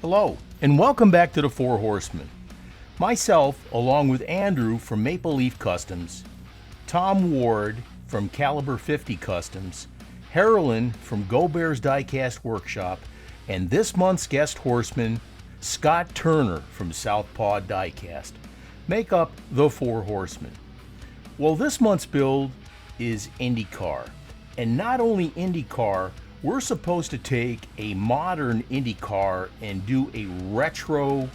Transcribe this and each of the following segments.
Hello, and welcome back to the Four Horsemen. Myself, along with Andrew from Maple Leaf Customs, Tom Ward from Caliber 50 Customs, Harlan from Go Bears Diecast Workshop, and this month's guest horseman, Scott Turner from Southpaw Diecast, make up the Four Horsemen. Well, this month's build is IndyCar, and not only IndyCar, we're supposed to take a modern IndyCar and do a retro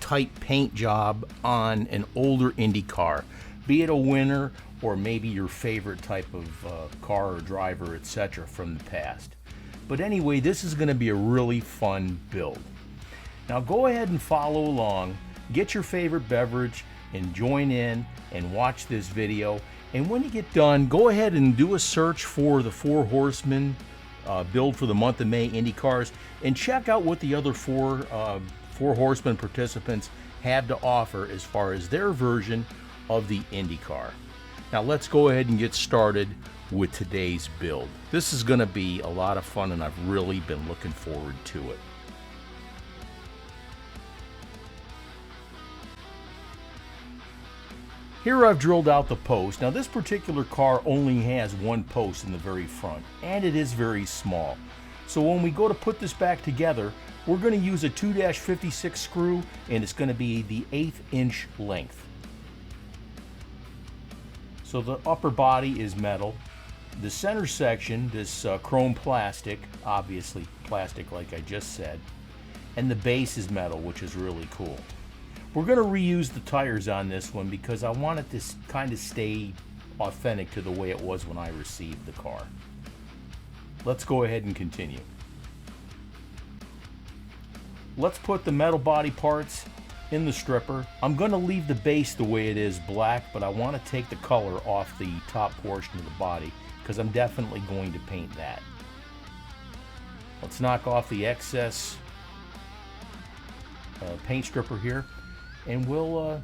type paint job on an older IndyCar, be it a winner or maybe your favorite type of car or driver, etc. from the past. But anyway, this is going to be a really fun build. Now go ahead and follow along, get your favorite beverage, and join in and watch this video. And when you get done, go ahead and do a search for the Four Horsemen build for the month of May IndyCars, and check out what the other four Horsemen participants have to offer as far as their version of the IndyCar. Now let's go ahead and get started with today's build. This is going to be a lot of fun, and I've really been looking forward to it. Here I've drilled out the post. Now this particular car only has one post in the very front, and it is very small. So when we go to put this back together, we're going to use a 2-56 screw, and it's going to be the 1/8 inch length. So the upper body is metal. The center section, this chrome plastic, obviously plastic like I just said, and the base is metal, which is really cool. We're going to reuse the tires on this one because I want it to kind of stay authentic to the way it was when I received the car. Let's go ahead and continue. Let's put the metal body parts in the stripper. I'm going to leave the base the way it is, black, but I want to take the color off the top portion of the body because I'm definitely going to paint that. Let's knock off the excess paint stripper here, and we'll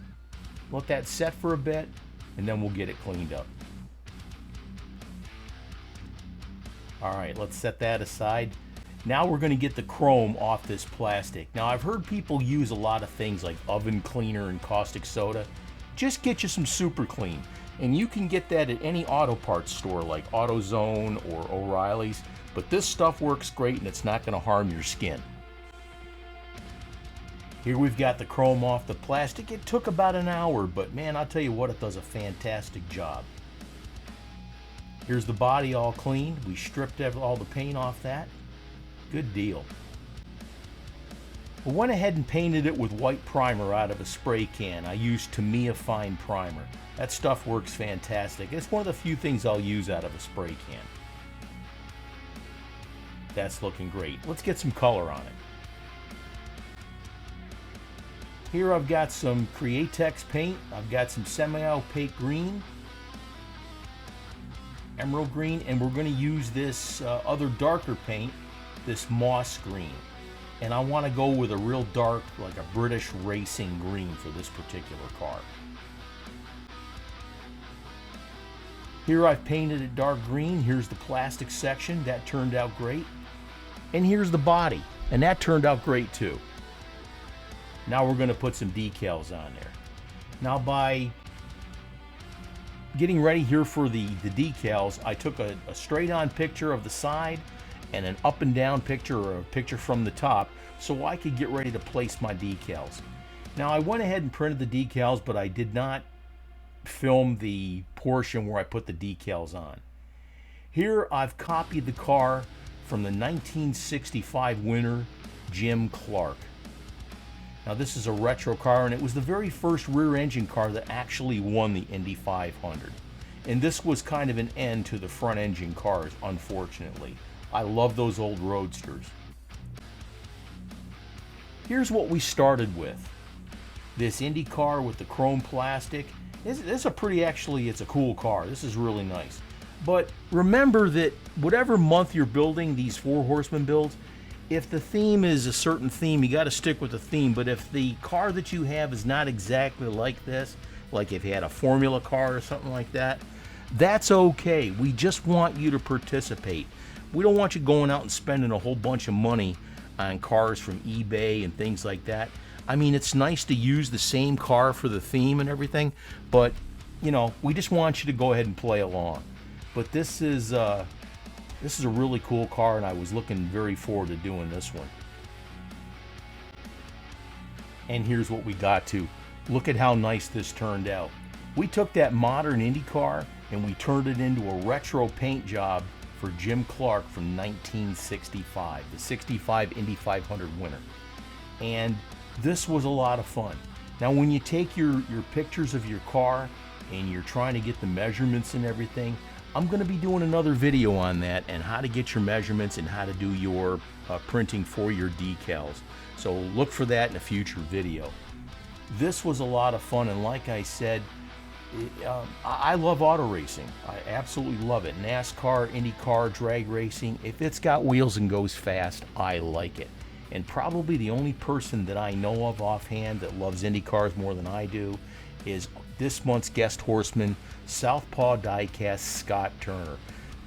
let that set for a bit, and then we'll get it cleaned up. Alright, let's set that aside. Now we're going to get the chrome off this plastic. Now I've heard people use a lot of things like oven cleaner and caustic soda. Just get you some super clean, and you can get that at any auto parts store like AutoZone or O'Reilly's, but this stuff works great and it's not going to harm your skin. Here we've got the chrome off the plastic. It took about an hour, but man, I'll tell you what, it does a fantastic job. Here's the body all clean. We stripped all the paint off that. Good deal. We went ahead and painted it with white primer out of a spray can. I used Tamiya Fine Primer. That stuff works fantastic. It's one of the few things I'll use out of a spray can. That's looking great. Let's get some color on it. Here I've got some Createx paint. I've got some semi-opaque green, emerald green, and we're going to use this other darker paint, this moss green. And I want to go with a real dark, like a British racing green for this particular car. Here I've painted it dark green. Here's the plastic section. That turned out great. And here's the body, and that turned out great too. Now we're going to put some decals on there. Now by getting ready here for the decals, I took a straight on picture of the side and an up and down picture, or a picture from the top, so I could get ready to place my decals. Now I went ahead and printed the decals, but I did not film the portion where I put the decals on. Here I've copied the car from the 1965 winner, Jim Clark. Now this is a retro car, and it was the very first rear engine car that actually won the Indy 500. And this was kind of an end to the front engine cars, unfortunately. I love those old roadsters. Here's what we started with. This Indy car with the chrome plastic. This is a pretty, actually, it's a cool car. This is really nice. But remember that whatever month you're building these Four Horsemen builds, if the theme is a certain theme, you got to stick with the theme. But if the car that you have is not exactly like this, like if you had a formula car or something like that, that's okay. We just want you to participate. We don't want you going out and spending a whole bunch of money on cars from eBay and things like that. I mean, it's nice to use the same car for the theme and everything, but you know, we just want you to go ahead and play along. But this is a really cool car, and I was looking very forward to doing this one. And here's what we got to. Look at how nice this turned out. We took that modern Indy car and we turned it into a retro paint job for Jim Clark from 1965, the 65 Indy 500 winner. And this was a lot of fun. Now when you take your pictures of your car and you're trying to get the measurements and everything, I'm going to be doing another video on that and how to get your measurements and how to do your printing for your decals. So look for that in a future video. This was a lot of fun, and like I said, I love auto racing. I absolutely love it. NASCAR, IndyCar, drag racing. If it's got wheels and goes fast, I like it. And probably the only person that I know of offhand that loves Indy cars more than I do is this month's guest horseman, Southpaw Diecast Scott Turner.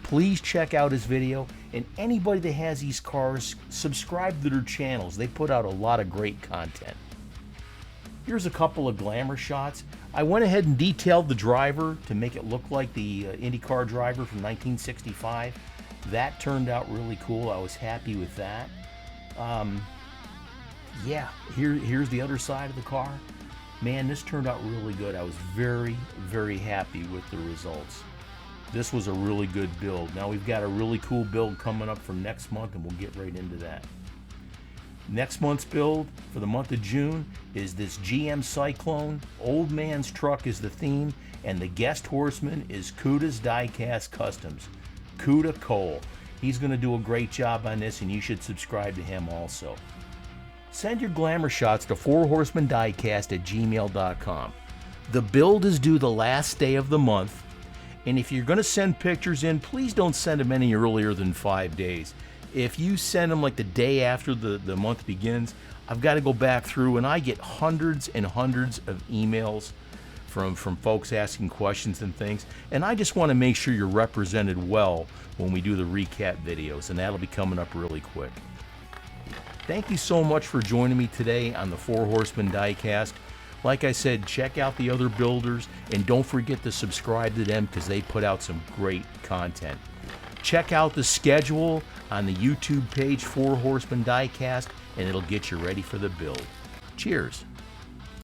Please check out his video, and anybody that has these cars, subscribe to their channels. They put out a lot of great content. Here's a couple of glamour shots. I went ahead and detailed the driver to make it look like the IndyCar driver from 1965. That turned out really cool. I was happy with that. Yeah, here's the other side of the car. Man, this turned out really good. I was very, very happy with the results. This was a really good build. Now we've got a really cool build coming up for next month, and we'll get right into that. Next month's build for the month of June is this GM Cyclone. Old Man's Truck is the theme, and the guest horseman is Kuda's Diecast Customs. Kuda Cole. He's going to do a great job on this, and you should subscribe to him also. Send your glamour shots to 4horsemendiecast@gmail.com. The build is due the last day of the month, and if you're going to send pictures in, please don't send them any earlier than 5 days. If you send them like the day after the month begins, I've got to go back through, and I get hundreds and hundreds of emails from folks asking questions and things, and I just want to make sure you're represented well when we do the recap videos, and that'll be coming up really quick. Thank you so much for joining me today on the 4 Horsemen Diecast. Like I said, check out the other builders, and don't forget to subscribe to them because they put out some great content. Check out the schedule on the YouTube page 4 Horsemen Diecast, and it'll get you ready for the build. Cheers.